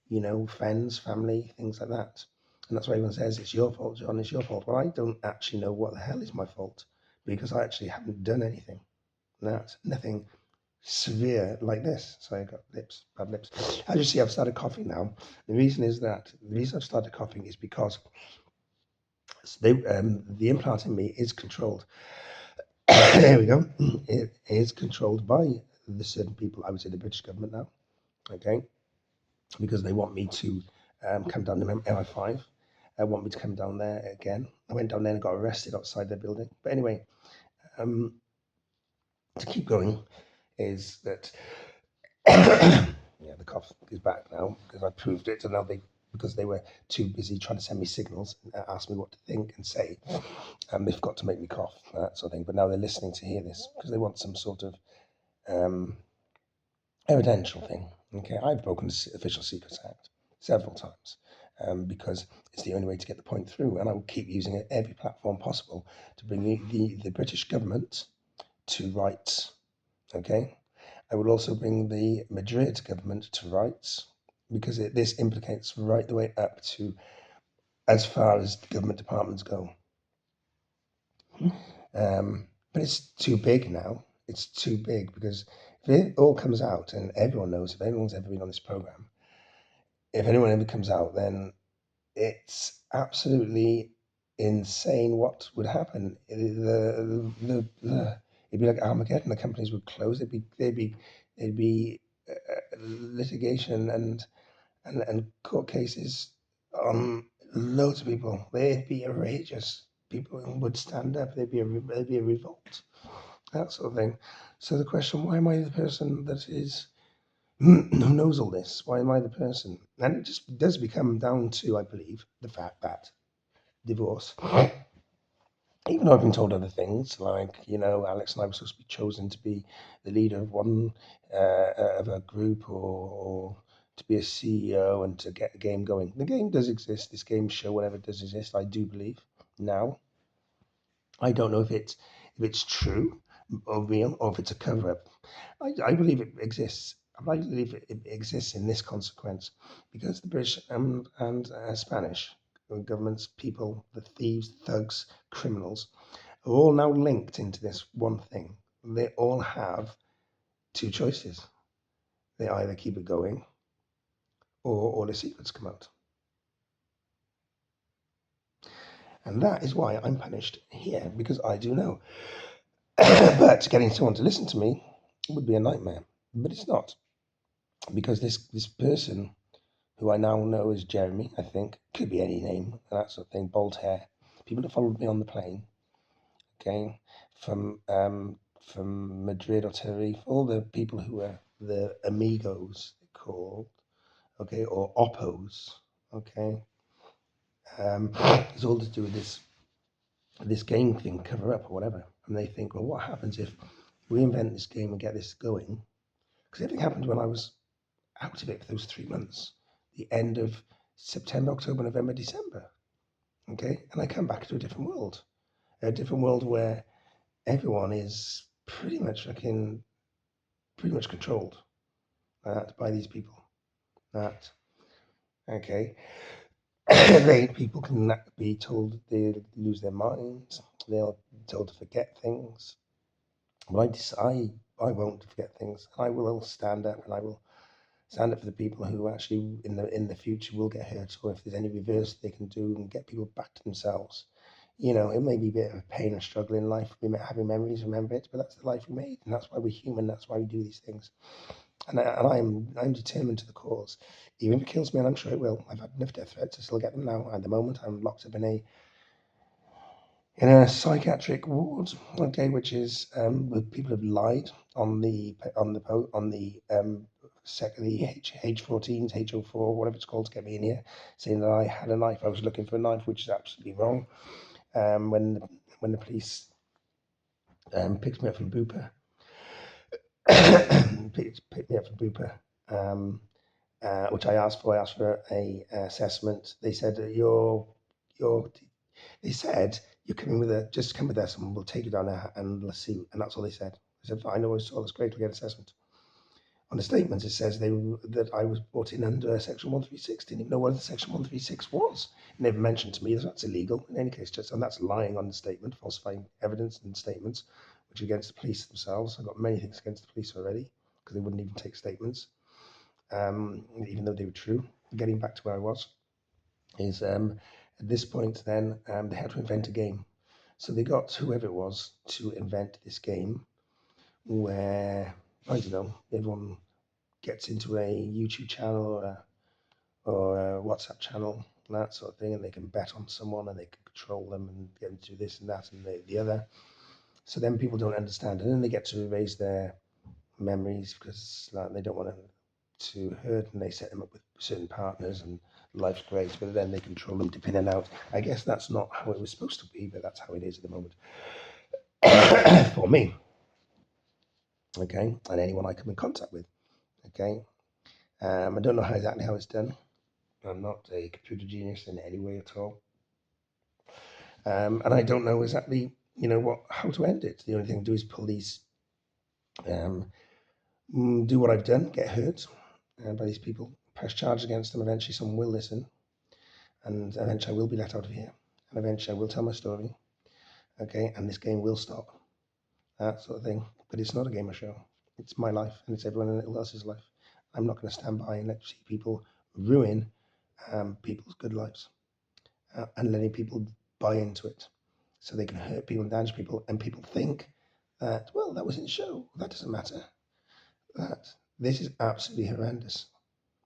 you know, friends, family, things like that. And that's why everyone says it's your fault, John, it's your fault. Well, I don't actually know what the hell is my fault because I actually haven't done anything. That's nothing severe like this. So I got bad lips. As you see, I've started coughing now. The reason I've started coughing is because the implant in me is controlled. There we go. It is controlled by the certain people. I would say the British government now, okay, because they want me to come down to MI5. They want me to come down there again. I went down there and got arrested outside their building. But anyway, to keep going, is that yeah, the cough is back now because I proved it, and now because they were too busy trying to send me signals and ask me what to think and say, they've got to make me cough, that sort of thing. But now they're listening to hear this because they want some sort of evidential thing. Okay, I've broken the Official Secrets Act several times because it's the only way to get the point through, and I will keep using it every platform possible to bring the British government to rights. Okay, I will also bring the Madrid government to rights because this implicates right the way up to as far as government departments go. But it's too big now. It's too big because if it all comes out and everyone knows, if anyone's ever been on this program, if anyone ever comes out, then it's absolutely insane what would happen. It'd be like Armageddon. The companies would close. There'd be litigation and court cases on loads of people. They'd be outrageous. People would stand up. There'd be a revolt, that sort of thing. So the question: why am I the person that is who knows all this? Why am I the person? And it just does become down to, I believe, the fact that divorce. Even though I've been told other things, like, Alex and I were supposed to be chosen to be the leader of one of a group, or to be a CEO and to get the game going. The game does exist. This game show, whatever does exist, I do believe now. I don't know if it's true or real, or if it's a cover up. I believe it exists. I believe it exists in this consequence because the British and Spanish governments, people, the thieves, thugs, criminals, are all now linked into this one thing. They all have two choices. They either keep it going or all the secrets come out. And that is why I'm punished here, because I do know. But getting someone to listen to me would be a nightmare. But it's not. Because this person, who I now know as Jeremy, I think, could be any name, that sort of thing, bald hair. People that followed me on the plane, okay, from Madrid or Tenerife, all the people who were the amigos, they called, okay, or oppos, okay. It's all to do with this game thing, cover up or whatever. And they think, well, what happens if we invent this game and get this going? Because everything happened when I was out of it for those 3 months, the end of September, October, November, December. Okay, and I come back to a different world where everyone is pretty much controlled by these people. That okay, people can be told they lose their minds. They're told to forget things. But I won't forget things. I will stand up, and I will stand up for the people who actually in the future will get hurt, or if there's any reverse they can do and get people back to themselves. It may be a bit of a pain and struggle in life. We may having memories, remember it, but that's the life we made, and that's why we're human. That's why we do these things. And I'm determined to the cause, even if it kills me, and I'm sure it will. I've had enough death threats. I still get them now. At the moment, I'm locked up in a psychiatric ward, okay, which is with people who've lied on the H14s, H04, whatever it's called, to get me in here, saying that I had a knife. I was looking for a knife, which is absolutely wrong. When the police picked me up from Bupa, picked me up from Bupa, which I asked for. I asked for a assessment. They said they said you're coming just come with us and we'll take you down there and let's see. And that's all they said. I said, fine, that's great, we'll get assessment. On the statement, it says that I was brought in under Section 136. Didn't even know what Section 136 was. It never mentioned to me that that's illegal. In any case, and that's lying on the statement, falsifying evidence and statements, which are against the police themselves. I've got many things against the police already because they wouldn't even take statements, even though they were true. Getting back to where I was, is at this point then they had to invent a game. So they got whoever it was to invent this game where, I don't know, everyone gets into a YouTube channel or a WhatsApp channel, that sort of thing, and they can bet on someone and they can control them and get them to do this and that and the other. So then people don't understand, and then they get to erase their memories because they don't want to hurt, and they set them up with certain partners, and life's great, but then they control them dip in and out. I guess that's not how it was supposed to be, but that's how it is at the moment. For me, okay, and anyone I come in contact with, okay. I don't know exactly how it's done. I'm not a computer genius in any way at all, and I don't know exactly, how to end it. The only thing I can do is pull these, do what I've done, get hurt by these people, press charges against them. Eventually, someone will listen. and eventually I will be let out of here, and eventually I will tell my story, okay, and this game will stop, that sort of thing. But it's not a gamer show. It's my life, and it's everyone else's life. I'm not going to stand by and let see people ruin people's good lives and letting people buy into it, so they can hurt people and damage people, and people think that, well, that was in the show. That doesn't matter. That this is absolutely horrendous.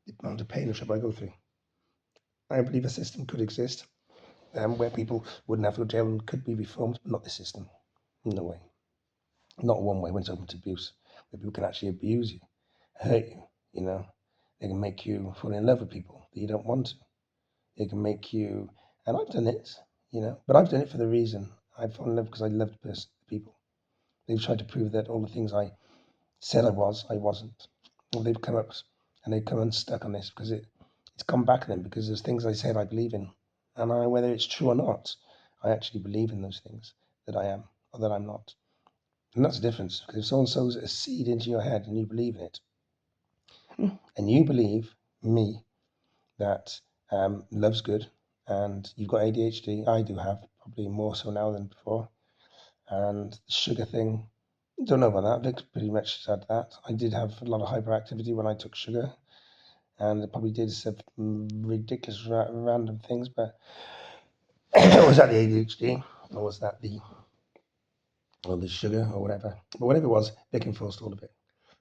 The amount of pain and trouble I go through. I believe a system could exist where people wouldn't have to go to jail and could be reformed, but not this system. No way. Not one way when it's open to abuse, where people can actually abuse you, hurt you, you know. They can make you fall in love with people that you don't want to. They can make you, and I've done it, but I've done it for the reason. I've fallen in love because I loved people. They've tried to prove that all the things I said I wasn't. Well, they've come up and they've come unstuck on this because it's come back at them, because there's things I said I believe in. And whether it's true or not, I actually believe in those things that I am or that I'm not. And that's the difference, because if someone sows a seed into your head and you believe in it, and you believe me that love's good, and you've got ADHD, I do have, probably more so now than before, and the sugar thing, don't know about that. Vic pretty much said that. I did have a lot of hyperactivity when I took sugar, and I probably did some ridiculous random things, but was that the ADHD, or was that the sugar, or whatever? But whatever it was, Vic enforced all of it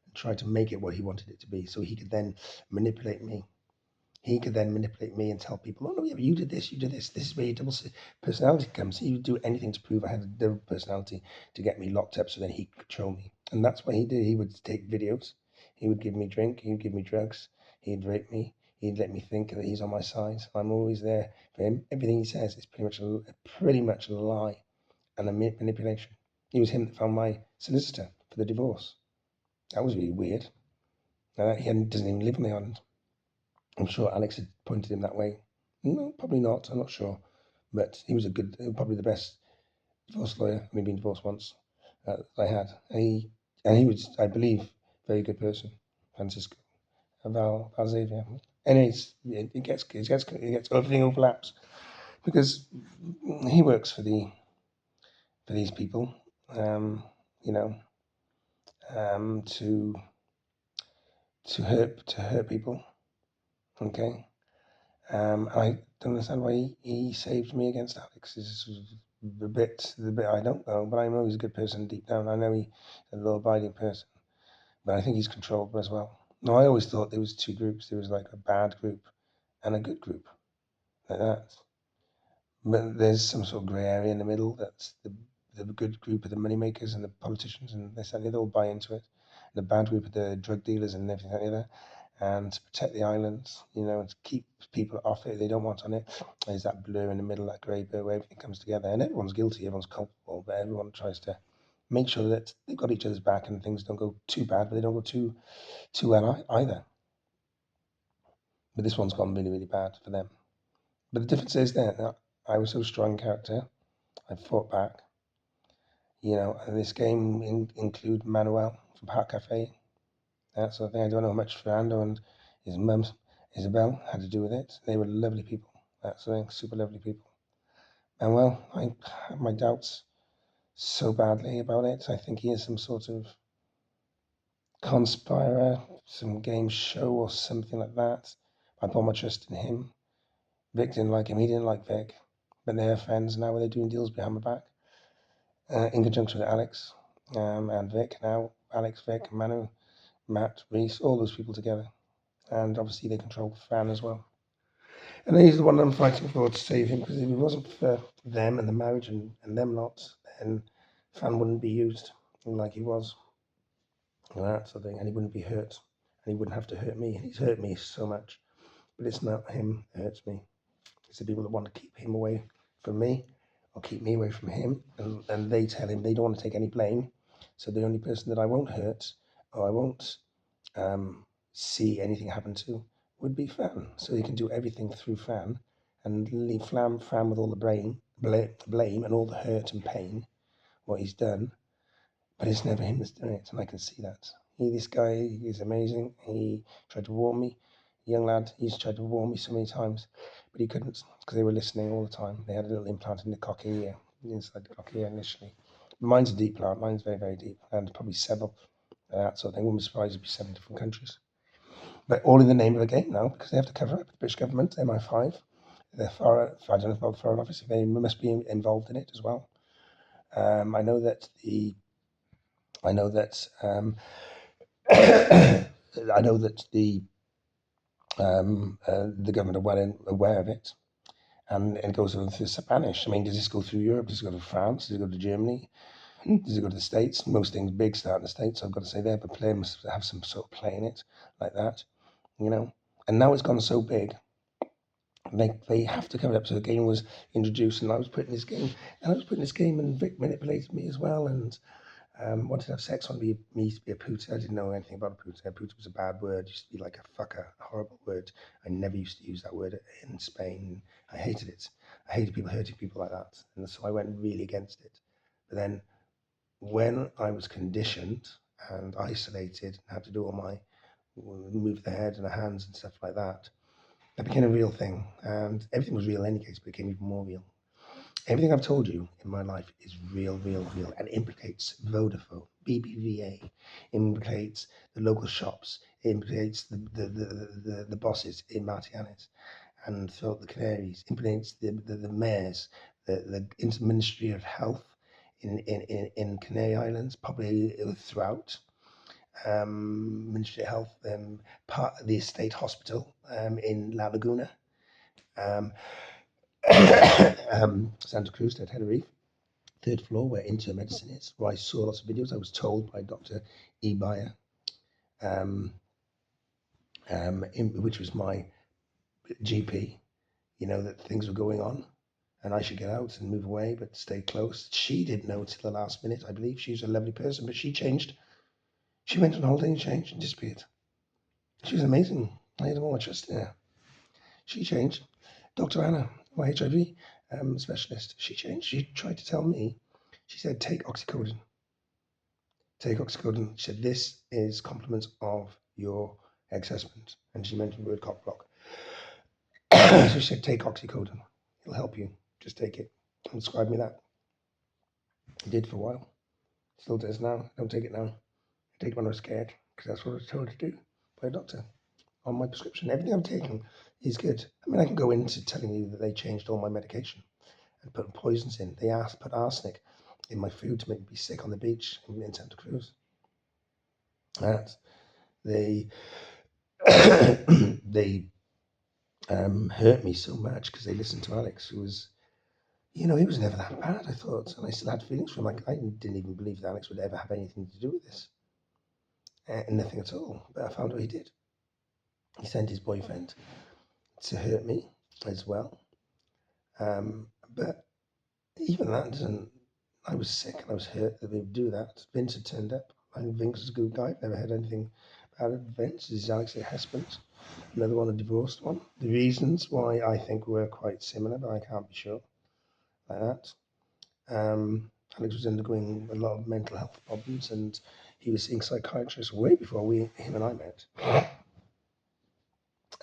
and tried to make it what he wanted it to be, so he could then manipulate me. He could then manipulate me and tell people, oh no, yeah, but you did this, this is where your double personality comes. He would do anything to prove I had a double personality to get me locked up, so then he could control me. And that's what he did. He would take videos, he would give me drink, he would give me drugs, he'd rape me, he'd let me think that he's on my side. I'm always there for him. Everything he says is pretty much a lie and a manipulation. It was him that found my solicitor for the divorce. That was really weird. He doesn't even live on the island. I'm sure Alex had pointed him that way. No, probably not. I'm not sure. But he was probably the best divorce lawyer. I've been divorced once. I had. And he was, I believe, a very good person. Francisco Xavier. Anyways, it gets everything overlaps, because he works for these people, you know, to hurt people. Okay. I don't understand why he saved me against Alex. This is the bit I don't know, but I know he's a good person deep down. I know he's a law-abiding person, but I think he's controllable as well. No, I always thought there was two groups. There was like a bad group and a good group, like that. But there's some sort of grey area in the middle. That's the good group of the moneymakers and the politicians and this and the other all buy into it. The bad group of the drug dealers and everything like that. And to protect the islands, to keep people off it, they don't want on it. There's that blur in the middle, that grey blur where everything comes together, and everyone's guilty, everyone's culpable, but everyone tries to make sure that they've got each other's back and things don't go too bad, but they don't go too well either. But this one's gone really, really bad for them. But the difference is that I was so strong in character, I fought back. And this game include Manuel from Park Cafe, that sort of thing. I don't know how much Fernando and his mum, Isabel, had to do with it. They were lovely people, that sort of thing, super lovely people. And well, I have my doubts so badly about it. I think he is some sort of conspirer, some game show or something like that. I put my trust in him. Vic didn't like him, he didn't like Vic, but they're friends now, where they're doing deals behind my back, in conjunction with Alex and Vic now. Alex, Vic, Manu, Matt, Reese, all those people together. And obviously they control Fran as well. And he's the one I'm fighting for to save him, because if it wasn't for them and the marriage and them not, then Fran wouldn't be used like he was. And that sort of thing. And he wouldn't be hurt. And he wouldn't have to hurt me. And he's hurt me so much. But it's not him that hurts me. It's the people that want to keep him away from me or keep me away from him. And they tell him they don't want to take any blame. So the only person that I won't hurt or I won't see anything happen to would be Fran. So he can do everything through Fran and leave Fran with all the blame and all the hurt and pain, what he's done. But it's never him that's doing it, and I can see that. This guy is amazing. He tried to warn me. young lad. He's tried to warn me so many times, but he couldn't because they were listening all the time. They had a little implant in the cochlear, inside the cochlear initially. Mine's a deep plant. Mine's very, very deep, and probably several. That sort of thing. Wouldn't be surprised if it'd be 7 different countries. But all in the name of a game now, because they have to cover up. The British government, MI5, the I don't know about the Foreign Office, if they must be involved in it as well. I know that I know that the government are well aware of it, and it goes through Spanish. I mean, does this go through Europe? Does it go to France? Does it go to Germany? Does it go to the States? Most things big start in the States, I've got to say there, but play must have some sort of play in it, like that, you know. And now it's gone so big, they have to cover it up. So the game was introduced, and I was put in this game, and Vic manipulated me as well, and wanted to have sex on me to be a pooter. I didn't know anything about a pooter. A pooter was a bad word. It used to be like a fucker, a horrible word. I never used to use that word in Spain. I hated it. I hated people hurting people like that, and so I went really against it. But then when I was conditioned and isolated and had to do all my move the head and the hands and stuff like that, it became a real thing, and everything was real in any case, but it became even more real. Everything I've told you in my life is real, and implicates Vodafone, BBVA, implicates the local shops, implicates the bosses in Martianes and throughout the Canaries, implicates the mayors, the Ministry of Health in Canary Islands, probably throughout. Ministry of Health, part of the estate hospital in La Laguna, Santa Cruz de Tenerife, 3rd floor where internal medicine is, where I saw lots of videos. I was told by Dr. Ibaya, which was my GP, that things were going on and I should get out and move away, but stay close. She didn't know till the last minute, I believe. She was a lovely person, but she changed. She went on holiday and changed and disappeared. She was amazing. I had more trust in her. She changed. Dr. Anna, my HIV specialist, she changed. She tried to tell me, she said, take oxycodone. Take oxycodone. She said, this is compliments of your ex-husband. And she mentioned the word cock block. So she said, take oxycodone. It'll help you. Just take it. And prescribed me that. I did for a while. Still does now. Don't take it now. I take it when I was scared, because that's what I was told to do by a doctor on my prescription. Everything I'm taking is good. I mean, I can go into telling you that they changed all my medication and put poisons in. They put arsenic in my food to make me sick on the beach in Santa Cruz. That they they hurt me so much because they listened to Alex, who was, he was never that bad, I thought, and I still had feelings for him. Like, I didn't even believe that Alex would ever have anything to do with this, nothing at all. But I found out he did. He sent his boyfriend to hurt me as well. But even that doesn't. I was sick and I was hurt that they would do that. Vince had turned up. I think Vince was a good guy. I've never heard anything about it. Vince is Alex's husband, another one, a divorced one. The reasons why I think were quite similar, but I can't be sure. Like that. Alex was undergoing a lot of mental health problems, and he was seeing psychiatrists way before him and I met.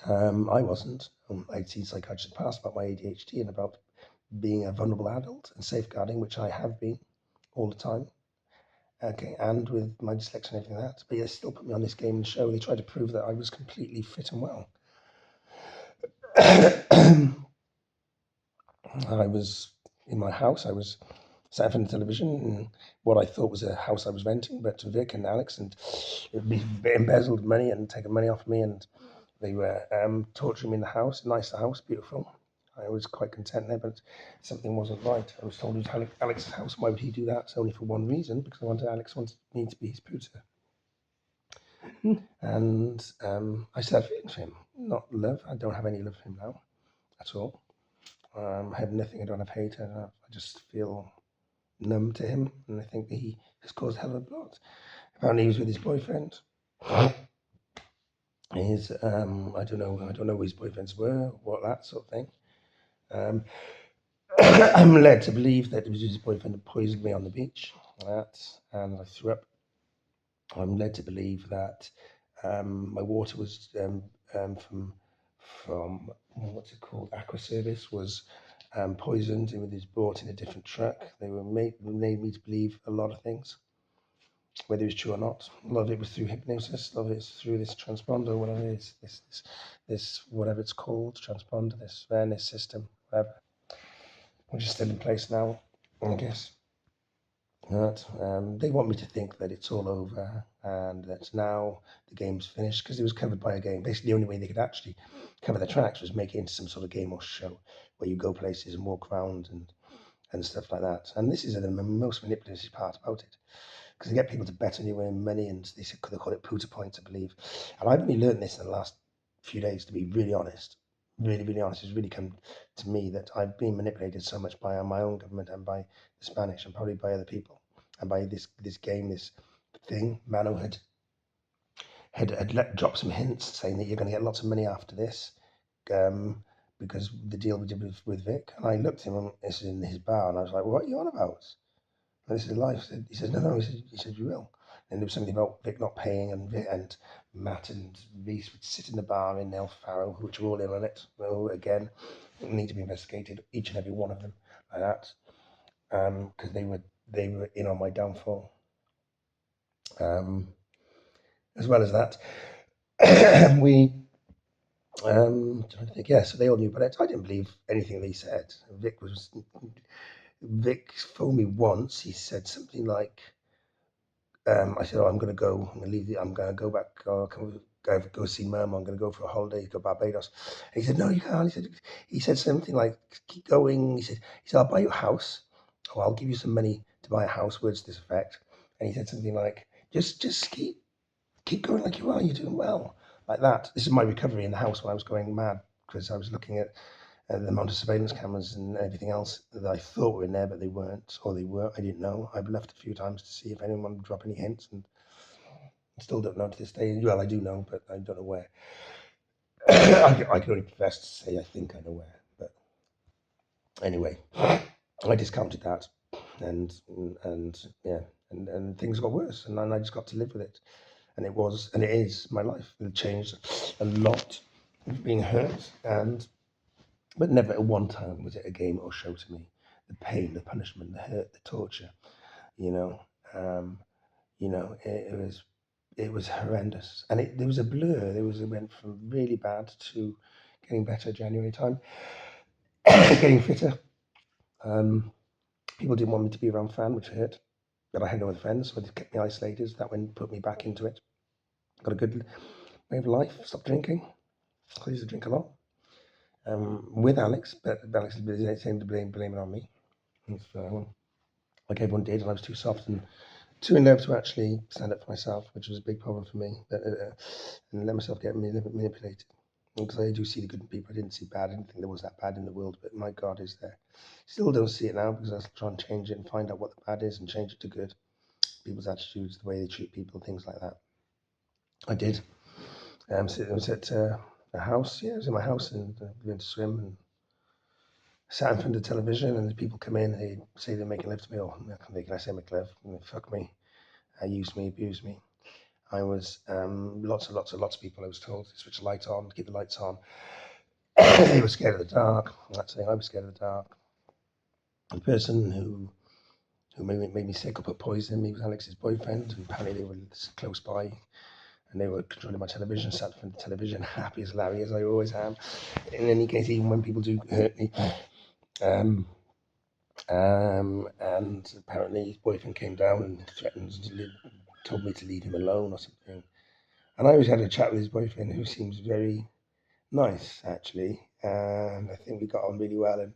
I wasn't. I'd seen psychiatrists in the past about my ADHD and about being a vulnerable adult and safeguarding, which I have been all the time. Okay, and with my dyslexia and everything like that. But they still put me on this game and show. They tried to prove that I was completely fit and well. I was in my house. I was sat in front of the television in what I thought was a house I was renting, but to Vic and Alex, and embezzled money and taken money off me, and they were torturing me in the house. Nice house, beautiful. I was quite content there, but something wasn't right. I was told it was Alex's house. Why would he do that? It's only for one reason, because Alex wanted me to be his pooter. And I still have feelings for him. Not love. I don't have any love for him now at all. I have nothing. I don't have hate. I just feel numb to him, and I think he has caused hell of a lot. Apparently, he was with his boyfriend. His I don't know who his boyfriends were, what that sort of thing. I'm led to believe that it was his boyfriend who poisoned me on the beach, and I threw up. I'm led to believe that My water was from what's it called, Aqua Service, was poisoned. It was brought in a different truck. They made me to believe a lot of things, whether it's true or not. A lot of it was through hypnosis. A lot of it's through this transponder, whatever it is, this whatever it's called, transponder, this awareness system, whatever, which is still in place now, I guess. But they want me to think that it's all over and that now the game's finished, because it was covered by a game. Basically, the only way they could actually cover the tracks was make it into some sort of game or show where you go places and walk around and stuff like that. And this is the most manipulative part about it, because they get people to bet on you winning money, and they call it Pooter points, I believe. And I've only learned this in the last few days, to be really honest. Really, really honest. It's really come to me that I've been manipulated so much by my own government and by the Spanish and probably by other people and by this game, this thing. Mano had dropped some hints saying that you're going to get lots of money after this, because the deal we did with Vic. And I looked at him, this is in his bar, and I was like, "What are you on about? This is life." He said, "No, no." He said, "You will." And there was something about Vic not paying, and Matt and Reese would sit in the bar in El Faro, which were all in on it. Well, again, it need to be investigated, each and every one of them, like that, because they were in on my downfall. As well as that, we trying to think. Yeah, so they all knew, but I didn't believe anything they said. Vic phoned me once. He said something like, I said, "Oh, I'm going to go. I'm going to leave. I'm going to go back. Go see Mum. I'm going to go for a holiday. Go Barbados." And he said, "No, you can't." He said something like, "Keep going." He said, "I'll buy you a house. Or I'll give you some money to buy a house." Words to this effect. And he said something like, "Just keep going like you are. You're doing well." Like that. This is my recovery in the house when I was going mad, because I was looking at the amount of surveillance cameras and everything else that I thought were in there, but they weren't, or they were. I didn't know. I've left a few times to see if anyone would drop any hints, and I still don't know to this day. Well, I do know, but I don't know where. I can only profess to say I think I know where. But anyway, I discounted that, and yeah, and things got worse, and then I just got to live with it. And it is my life. It changed a lot, being hurt, but never at one time was it a game or show to me. The pain, the punishment, the hurt, the torture, you know, um, it was horrendous, and there was a blur. It went from really bad to getting better January time, getting fitter. Um, People didn't want me to be around fun, which hurt, but I had no other friends, so they kept me isolated. That went put me back into it. Got a good way of life. Stopped drinking. I used to drink a lot. With Alex, but Alex seemed to blame it on me. Like everyone did, and I was too soft and too in love to actually stand up for myself, which was a big problem for me, and let myself get manipulated. Because I do see the good in people. I didn't see bad. I didn't think there was that bad in the world, but my God, is there. Still don't see it now, because I try and change it and find out what the bad is and change it to good. People's attitudes, the way they treat people, things like that. I did. So it was at a house. Yeah, it was in my house, and going to swim and sat in front of the television, and the people come in, they say they're making love to me, or can I say make love? Fuck me, use me, abuse me. I was lots of people. I was told to switch the light on, keep the lights on. They were scared of the dark. That's saying I was scared of the dark. The person who made me sick or put poison in me was Alex's boyfriend, and apparently they were close by, and they were controlling my television. Sat in front of the television, happy as Larry, as I always am. In any case, even when people do hurt me. And apparently his boyfriend came down and threatened told me to leave him alone or something. And I always had a chat with his boyfriend, who seems very nice, actually. And I think we got on really well. And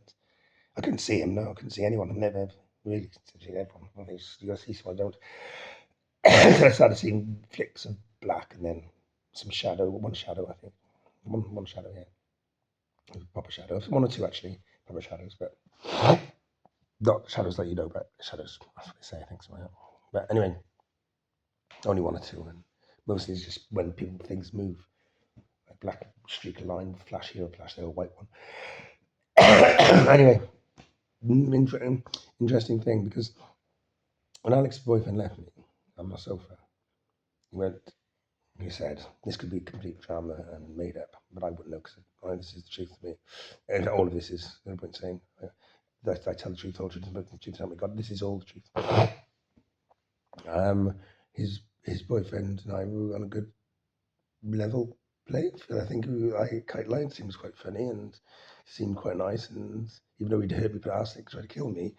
I couldn't see him, no, I couldn't see anyone. I've never really seen everyone. I think you got to see someone I don't. So I started seeing flicks of black and then some shadow, one shadow, I think. One shadow, yeah. Proper shadow. One or two, actually, proper shadows, but not shadows like you know, but shadows, that's what they say, I think, something like that. But anyway, only one or two, and mostly it's just when things move. A black streak of line, flash here, flash there, a white one. Anyway, interesting thing, because when Alex's boyfriend left me on my sofa, he went, he said, this could be complete drama and made up, but I wouldn't know because this is the truth to me. And all of this is, no point saying that I tell the truth, all the truth, but the truth, tell me God, this is all the truth. His boyfriend and I were on a good level playing field. I think Kite Line seems quite funny and seemed quite nice, and even though he'd hurt me put arsenic, tried to kill me,